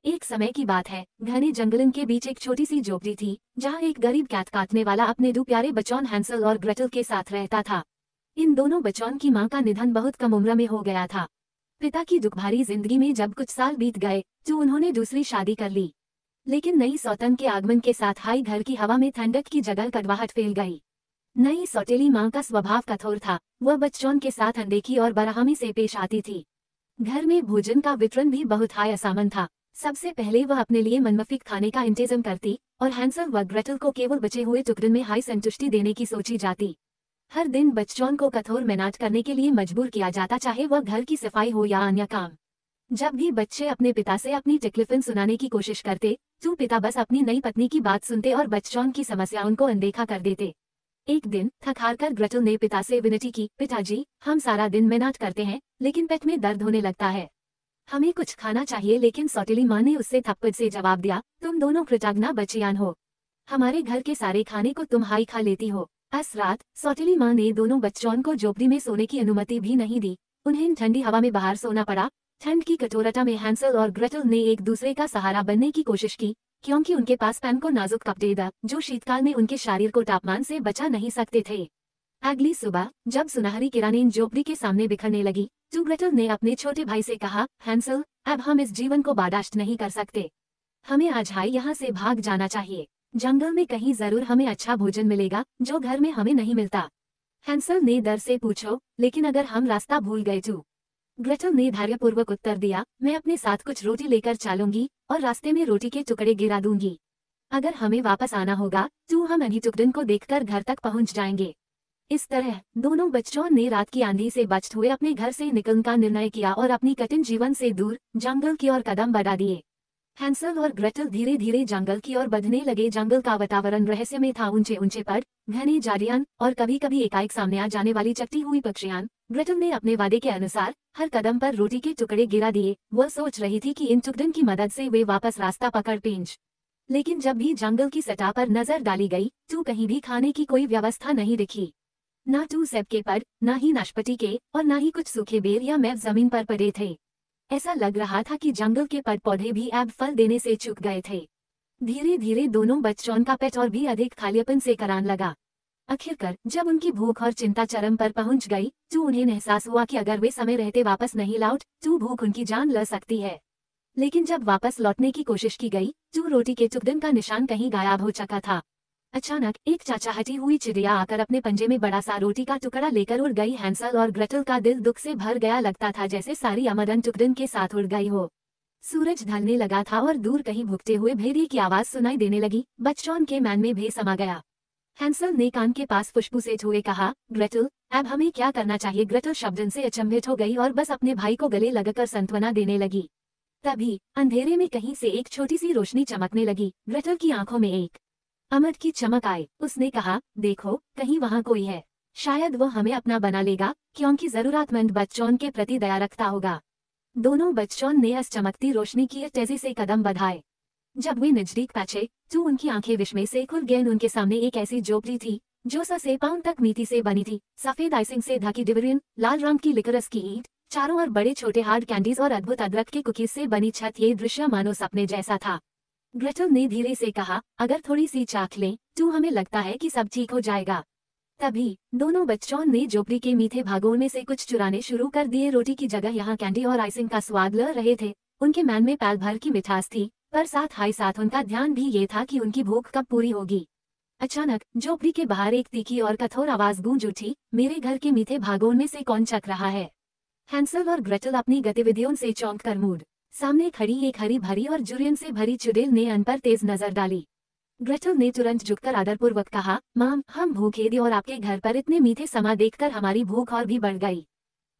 एक समय की बात है, घने जंगलन के बीच एक छोटी सी झोपड़ी थी, जहाँ एक गरीब कैट काटने वाला अपने दो प्यारे बच्चों हैंसल और ग्रेटल के साथ रहता था। इन दोनों बच्चों की माँ का निधन बहुत कम उम्र में हो गया था। पिता की दुखभारी जिंदगी में जब कुछ साल बीत गए तो उन्होंने दूसरी शादी कर ली। लेकिन नई सौतन के आगमन के साथ हाई घर की हवा में ठंडक की जगह कड़वाहट फैल गई। नई सौतेली माँ का स्वभाव कठोर था, वह बच्चों के साथ अनदेखी और बरहमी से पेश आती थी। घर में भोजन का वितरण भी बहुत हाय असामन था। सबसे पहले वह अपने लिए मनमफिक खाने का इंतजाम करती और हैंसल व ग्रेटल को केवल बचे हुए टुकड़े में हाई संतुष्टि देने की सोची जाती। हर दिन बच्चों को कठोर मेहनत करने के लिए मजबूर किया जाता, चाहे वह घर की सफाई हो या अन्य काम। जब भी बच्चे अपने पिता से अपनी टिकलिफिन सुनाने की कोशिश करते तो पिता बस अपनी नई पत्नी की बात सुनते और बच्चों की समस्याओं को अनदेखा कर देते। एक दिन थक हार कर ग्रेटल ने पिता से विनती की, पिताजी, हम सारा दिन मेहनत करते हैं लेकिन पेट में दर्द होने लगता है, हमें कुछ खाना चाहिए। लेकिन सौतेली माँ ने उससे थप्पड़ से जवाब दिया, तुम दोनों कृतज्ञ बच्चियान हो, हमारे घर के सारे खाने को तुम हाई खा लेती हो। इस रात सौतेली माँ ने दोनों बच्चों को झोपड़ी में सोने की अनुमति भी नहीं दी। उन्हें ठंडी हवा में बाहर सोना पड़ा। ठंड की कठोरता में हैंसल और ग्रेटल ने एक दूसरे का सहारा बनने की कोशिश की, क्योंकि उनके पास पैन को नाजुक कपड़े थे जो शीतकाल में उनके शरीर को तापमान से बचा नहीं सकते थे। अगली सुबह जब सुनहरी किरणें झोपड़ी के सामने बिखरने लगी तो ग्रेटल ने अपने छोटे भाई से कहा, हैंसल, अब हम इस जीवन को बर्दाश्त नहीं कर सकते, हमें आज हाई यहाँ से भाग जाना चाहिए। जंगल में कहीं जरूर हमें अच्छा भोजन मिलेगा जो घर में हमें नहीं मिलता। हैंसल ने डर से पूछो, लेकिन अगर हम रास्ता भूल गए तो? ग्रेटल ने धैर्यपूर्वक उत्तर दिया, मैं अपने साथ कुछ रोटी लेकर चलूंगी और रास्ते में रोटी के टुकड़े गिरा दूंगी। अगर हमें वापस आना होगा तो हम इन्हीं टुकड़ों को देखकर घर तक पहुंच जाएंगे। इस तरह दोनों बच्चों ने रात की आंधी से बचते हुए अपने घर से निकलने का निर्णय किया और अपनी कठिन जीवन से दूर जंगल की ओर कदम बढ़ा दिए। हैंसल और ग्रेटल धीरे धीरे जंगल की ओर बढ़ने लगे। जंगल का वातावरण रहस्यमय था, ऊंचे ऊंचे पेड़, घने झाड़ियां और कभी कभी एकाएक सामने आ जाने वाली चकती हुई पक्षियां। ग्रेटल ने अपने वादे के अनुसार हर कदम पर रोटी के टुकड़े गिरा दिए। वह सोच रही थी कि इन टुकड़ों की मदद से वे वापस रास्ता पकड़ पेंच। लेकिन जब भी जंगल की सतह पर नजर डाली गई तो कहीं भी खाने की कोई व्यवस्था नहीं दिखी। न तो सेब के पेड़, न ही नाशपाती के, और न ही कुछ सूखे बेर या मेव जमीन पर पड़े थे। ऐसा लग रहा था कि जंगल के पेड़ पौधे भी अब फल देने से चूक गए थे। धीरे धीरे दोनों बच्चों का पेट और भी अधिक खालीपन से करान लगा। आखिरकार जब उनकी भूख और चिंता चरम पर पहुंच गई तो उन्हें एहसास हुआ कि अगर वे समय रहते वापस नहीं लौट तो भूख उनकी जान ले सकती है। लेकिन जब वापस लौटने की कोशिश की गई तो रोटी के टुकड़ों का निशान कहीं गायब हो चुका था। अचानक एक चाचाहटी हुई चिड़िया आकर अपने पंजे में बड़ा सा रोटी का टुकड़ा लेकर उड़ गई। हैंसल और ग्रेटल का दिल दुख से भर गया, लगता था जैसे सारी आमदन टुकड़ों के साथ उड़ गई हो। सूरज ढलने लगा था और दूर कहीं भुगते हुए भेड़िए की आवाज सुनाई देने लगी। बच्चों के मन में भय समा गया। हैंसल ने कान के पास फुसफुसाते हुए कहा, ग्रेटल, अब हमें क्या करना चाहिए? ग्रेटल शब्दन से अचंभित हो गई और बस अपने भाई को गले लगाकर सांत्वना देने लगी। तभी अंधेरे में कहीं से एक छोटी सी रोशनी चमकने लगी। ग्रेटल की आंखों में एक अमृत की चमक आई। उसने कहा, देखो, कहीं वहाँ कोई है, शायद वो हमें अपना बना लेगा, क्योंकि जरूरतमंद बच्चों के प्रति दया रखता होगा। दोनों बच्चों ने इस चमकती रोशनी की तेजी से कदम बढ़ाए। जब वे नजदीक पहुंचे तो उनकी आंखें विस्मय से खुल गईं। उनके सामने एक ऐसी झोपड़ी थी जो से पाउंड तक मिट्टी से बनी थी। सफेद आइसिंग से ढकी डिवीजन, लाल रंग की लिकरस की ईंट, चारों ओर बड़े छोटे हार्ड कैंडीज और अद्भुत अदरक के कुकीज से बनी छत। ये दृश्य मानो सपने जैसा था। ग्रेटल ने धीरे से कहा, अगर थोड़ी सी चाख लें तो हमें लगता है कि सब ठीक हो जाएगा। तभी दोनों बच्चों ने झोपड़ी के मीठे भागों में से कुछ चुराने शुरू कर दिए। रोटी की जगह यहाँ कैंडी और आइसिंग का स्वाद ले रहे थे। उनके मन में पल भर की मिठास थी, पर साथ उनका ध्यान भी ये था कि उनकी भूख कब पूरी होगी। अचानक झोपड़ी के बाहर एक तीखी और कठोर आवाज गूंज उठी, मेरे घर के मीठे भागों में से कौन चख रहा है? हैंसल और ग्रेटल अपनी गतिविधियों से चौंक कर मूड सामने खड़ी एक हरी भरी और जुर्यन से भरी चुड़ैल ने अन पर तेज नजर डाली। ग्रेटल ने तुरंत झुककर आदरपूर्वक कहा, माम, हम भूखे थे और आपके घर पर इतने मीठे समा देखकर हमारी भूख और भी बढ़ गई।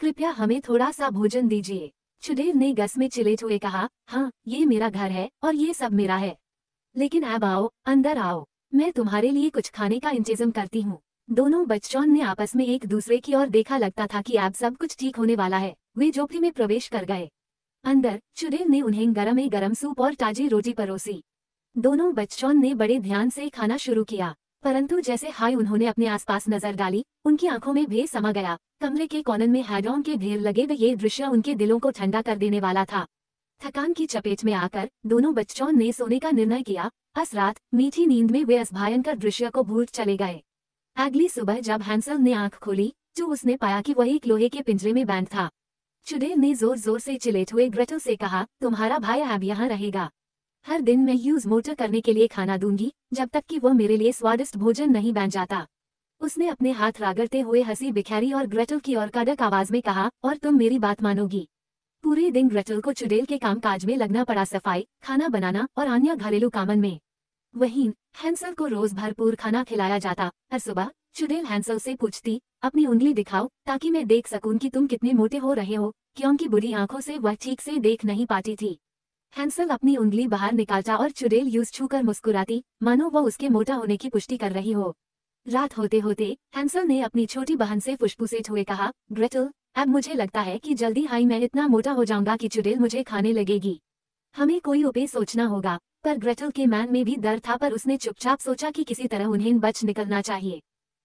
कृपया हमें थोड़ा सा भोजन दीजिए। चुड़ैल ने गस में चिल्लाते हुए कहा, हाँ, ये मेरा घर है और ये सब मेरा है, लेकिन अब आओ, अंदर आओ, मैं तुम्हारे लिए कुछ खाने का इंतजाम करती हूँ। दोनों बच्चों ने आपस में एक दूसरे की ओर देखा। लगता था कि अब सब कुछ ठीक होने वाला है। वे झोपड़ी में प्रवेश कर गए। अंदर चुड़ैल ने उन्हें गरम सूप और ताजी रोटी परोसी। दोनों बच्चों ने बड़े ध्यान से खाना शुरू किया, परंतु जैसे हाय उन्होंने अपने आसपास नजर डाली, उनकी आंखों में भय समा गया। कमरे के कोने में हैडों के ढेर लगे थे। ये दृश्य उनके दिलों को ठंडा कर देने वाला था। थकान की चपेट में आकर दोनों बच्चों ने सोने का निर्णय किया। अस रात मीठी नींद में वे इस भयंकर दृश्य को भूल चले गए। अगली सुबह जब हैंसल ने आंख खोली तो उसने पाया कि वह एक लोहे के पिंजरे में बैंड था। चुड़ैल ने जोर जोर से चिल्लाते हुए ग्रेटल से कहा, तुम्हारा भाई अब यहाँ रहेगा। हर दिन मैं यूज मोटर करने के लिए खाना दूंगी जब तक कि वह मेरे लिए स्वादिष्ट भोजन नहीं बन जाता। उसने अपने हाथ रगड़ते हुए हंसी बिखेरी और ग्रेटल की ओर कड़क आवाज में कहा, और तुम मेरी बात मानोगी। पूरे दिन ग्रेटल को चुड़ैल के कामकाज में लगना पड़ा, सफाई, खाना बनाना और अन्य घरेलू कामन में। वहीं हैंसल को रोज भरपूर खाना खिलाया जाता। हर सुबह चुड़ैल हैंसल से पूछती, अपनी उंगली दिखाओ ताकि मैं देख सकूं कि तुम कितने मोटे हो रहे हो, क्योंकि बुरी आंखों से वह ठीक से देख नहीं पाती थी। हैंसल अपनी उंगली बाहर निकालता और चुड़ैल यूज छूकर मुस्कुराती, मानो वह उसके मोटा होने की पुष्टि कर रही हो। रात होते होते हैंसल ने अपनी छोटी बहन से फुसफुसाते हुए कहा, ग्रेटल, अब मुझे लगता है कि जल्दी ही मैं इतना मोटा हो जाऊंगा कि चुड़ैल मुझे खाने लगेगी। हमें कोई उपाय सोचना होगा। पर ग्रेटल के मन में भी डर था, पर उसने चुपचाप सोचा कि किसी तरह उन्हें बच निकलना चाहिए।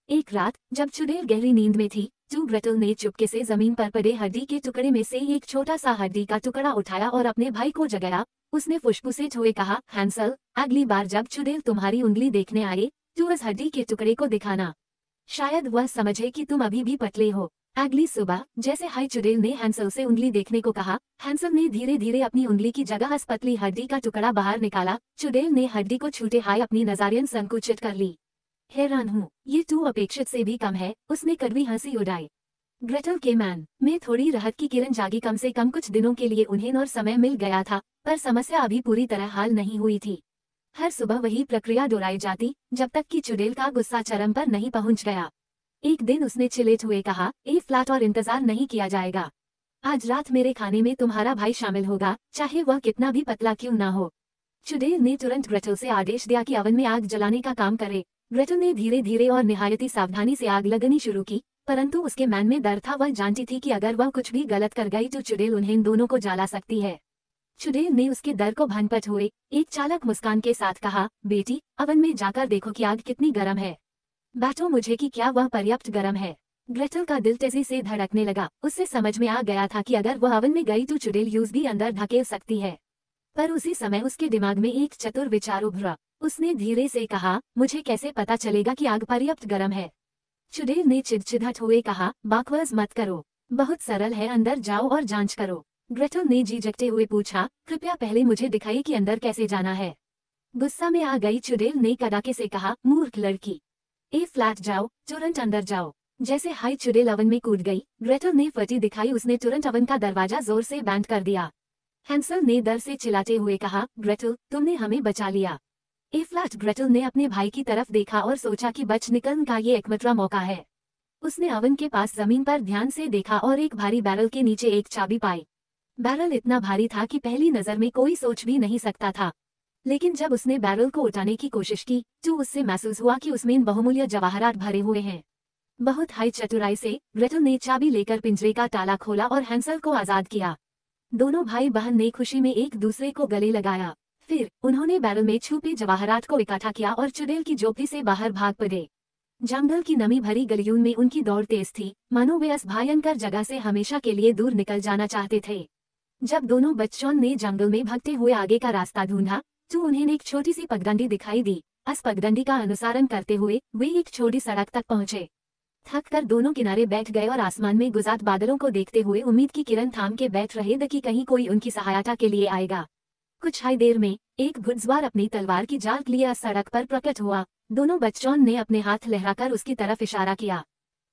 एक रात जब चुड़ैल गहरी नींद में थी तो ग्रेटल ने चुपके से जमीन पर पड़े हड्डी के टुकड़े में से एक छोटा सा हड्डी का टुकड़ा उठाया और अपने भाई को जगाया। उसने फुसफुसाते हुए कहा, हैंसल, अगली बार जब चुड़ैल तुम्हारी उंगली देखने आए तो उस हड्डी के टुकड़े को दिखाना। शायद वह समझे कि तुम अभी भी पतले हो। अगली सुबह जैसे हाई चुड़ैल ने हैंसल से उंगली देखने को कहा, हैंसल ने धीरे धीरे अपनी उंगली की जगह इस पतली हड्डी का टुकड़ा बाहर निकाला। चुड़ैल ने हड्डी को छूते हाई अपनी नजरियन संकुचित कर ली। हैरान हूँ, ये तो अपेक्षित से भी कम है, उसने कड़वी हंसी उड़ाई। ग्रेटल के मन में थोड़ी राहत की किरण जागी। कम से कम कुछ दिनों के लिए उन्हें और समय मिल गया था, पर समस्या अभी पूरी तरह हल नहीं हुई थी। हर सुबह वही प्रक्रिया दोहराई जाती जब तक कि चुड़ैल का गुस्सा चरम पर नहीं पहुंच गया। एक दिन उसने चिल्लाते हुए कहा, ए फ्लैट, और इंतजार नहीं किया जाएगा। आज रात मेरे खाने में तुम्हारा भाई शामिल होगा, चाहे वह कितना भी पतला क्यों ना हो। चुड़ैल ने तुरंत ग्रेटल से आदेश दिया कि ओवन में आग जलाने का काम करे। ग्रेटल ने धीरे धीरे और निहायती सावधानी से आग लगानी शुरू की, परंतु उसके मन में डर था। वह जानती थी कि अगर वह कुछ भी गलत कर गई तो चुड़ैल उन्हें दोनों को जला सकती है। चुड़ैल ने उसके डर को भनपट हुए एक चालाक मुस्कान के साथ कहा, बेटी, ओवन में जाकर देखो कि आग कितनी गर्म है। बैठो मुझे कि क्या वह पर्याप्त गर्म है। ग्रेटल का दिल तेजी से धड़कने लगा। उससे समझ में आ गया था कि अगर वह ओवन में गई तो चुड़ैल यूज भी अंदर धकेल सकती है। पर उसी समय उसके दिमाग में एक चतुर विचार उभरा। उसने धीरे से कहा, मुझे कैसे पता चलेगा कि आग पर्याप्त गर्म है। चुड़ैल ने चिड़चिड़ाते हुए कहा, बकवास मत करो, बहुत सरल है, अंदर जाओ और जांच करो। ग्रेटल ने झिझकते हुए पूछा, कृपया पहले मुझे दिखाइए कि अंदर कैसे जाना है। गुस्सा में आ गई चुड़ैल ने कड़ाके से कहा, मूर्ख लड़की, ए फ्लैट जाओ, तुरंत अंदर जाओ। जैसे हाई चुड़ैल ओवन में कूद गई, ग्रेटल ने फटी दिखाई। उसने तुरंत ओवन का दरवाजा जोर से बंद कर दिया। हैंसल ने डर से चिल्लाते हुए कहा, ग्रेटल, तुमने हमें बचा लिया। ए फ्लैट, ग्रेटल ने अपने भाई की तरफ देखा और सोचा कि बच निकलने का ये एकमात्र मौका है। उसने ओवन के पास जमीन पर ध्यान से देखा और एक भारी बैरल के नीचे एक चाबी पाई। बैरल इतना भारी था कि पहली नजर में कोई सोच भी नहीं सकता था, लेकिन जब उसने बैरल को उठाने की कोशिश की तो उससे महसूस हुआ कि उसमें बहुमूल्य जवाहरात भरे हुए हैं। बहुत हाई चतुराई से ग्रेटल ने चाबी लेकर पिंजरे का ताला खोला और हैंसल को आजाद किया। दोनों भाई बहन ने खुशी में एक दूसरे को गले लगाया। फिर उन्होंने बैरल में छुपे जवाहरात को इकट्ठा किया और चुड़ैल की झोपड़ी से बाहर भाग पड़े। जंगल की नमी भरी गलियों में उनकी दौड़ तेज थी, मानो वे इस भयंकर जगह से हमेशा के लिए दूर निकल जाना चाहते थे। जब दोनों बच्चों ने जंगल में भागते हुए आगे का रास्ता ढूंढा तो उन्हें एक छोटी सी पगडंडी दिखाई दी। इस पगडंडी का अनुसरण करते हुए वे एक छोटी सड़क तक पहुंचे। थक कर दोनों किनारे बैठ गए और आसमान में गुजात बादलों को देखते हुए उम्मीद की किरण थाम के बैठ रहे थे कि कहीं कोई उनकी सहायता के लिए आएगा। कुछ ही देर में एक घुड़सवार अपनी तलवार की जाल लिए सड़क पर प्रकट हुआ। दोनों बच्चों ने अपने हाथ लहराकर उसकी तरफ इशारा किया।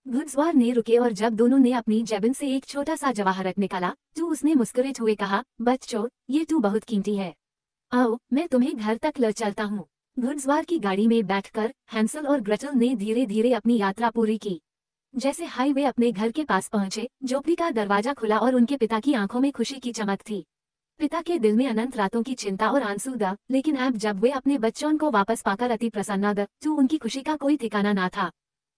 घुड़सवार ने रुके और जब दोनों ने अपनी जेबिन से एक छोटा सा जवाहरत निकाला तो उसने मुस्कुराते हुए कहा, बच्चों, ये तो बहुत कीमती है, आओ मैं तुम्हें घर तक ले चलता हूँ। घुड़सवार की गाड़ी में बैठकर हैंसल और ग्रेटल ने धीरे धीरे अपनी यात्रा पूरी की। जैसे हाईवे अपने घर के पास पहुंचे, झोपड़ी का दरवाजा खुला और उनके पिता की आंखों में खुशी की चमक थी। पिता के दिल में अनंत रातों की चिंता और आंसू था, लेकिन अब जब वे अपने बच्चों को वापस पाकर अति प्रसन्न थे तो उनकी खुशी का कोई ठिकाना ना था।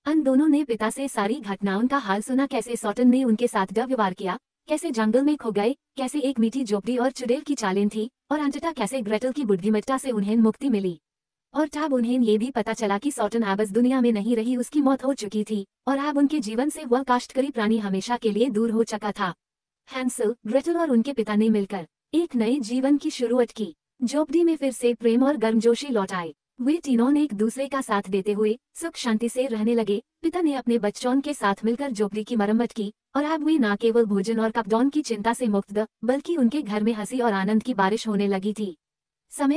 अन दोनों ने पिता से सारी घटनाओं का हाल सुना, कैसे सॉटन ने उनके साथ दुर्व्यवहार किया, कैसे जंगल में खो गए, कैसे एक मीठी झोपड़ी और चुड़ैल की चालें थी, और अंततः कैसे ग्रेटल की बुद्धिमत्ता से उन्हें मुक्ति मिली। और तब उन्हें ये भी पता चला कि सॉटन अब इस दुनिया में नहीं रही, उसकी मौत हो चुकी थी और अब उनके जीवन से वह काश्तकरी प्राणी हमेशा के लिए दूर हो चुका था। हैंसल, ग्रेटल और उनके पिता ने मिलकर एक नए जीवन की शुरुआत की। झोपड़ी में फिर से प्रेम और गर्मजोशी लौट आए। वे तीनों एक दूसरे का साथ देते हुए सुख शांति से रहने लगे। पिता ने अपने बच्चों के साथ मिलकर झोपड़ी की मरम्मत की और अब वे न केवल भोजन और कपड़ों की चिंता से मुक्त बल्कि उनके घर में हंसी और आनंद की बारिश होने लगी थी। समय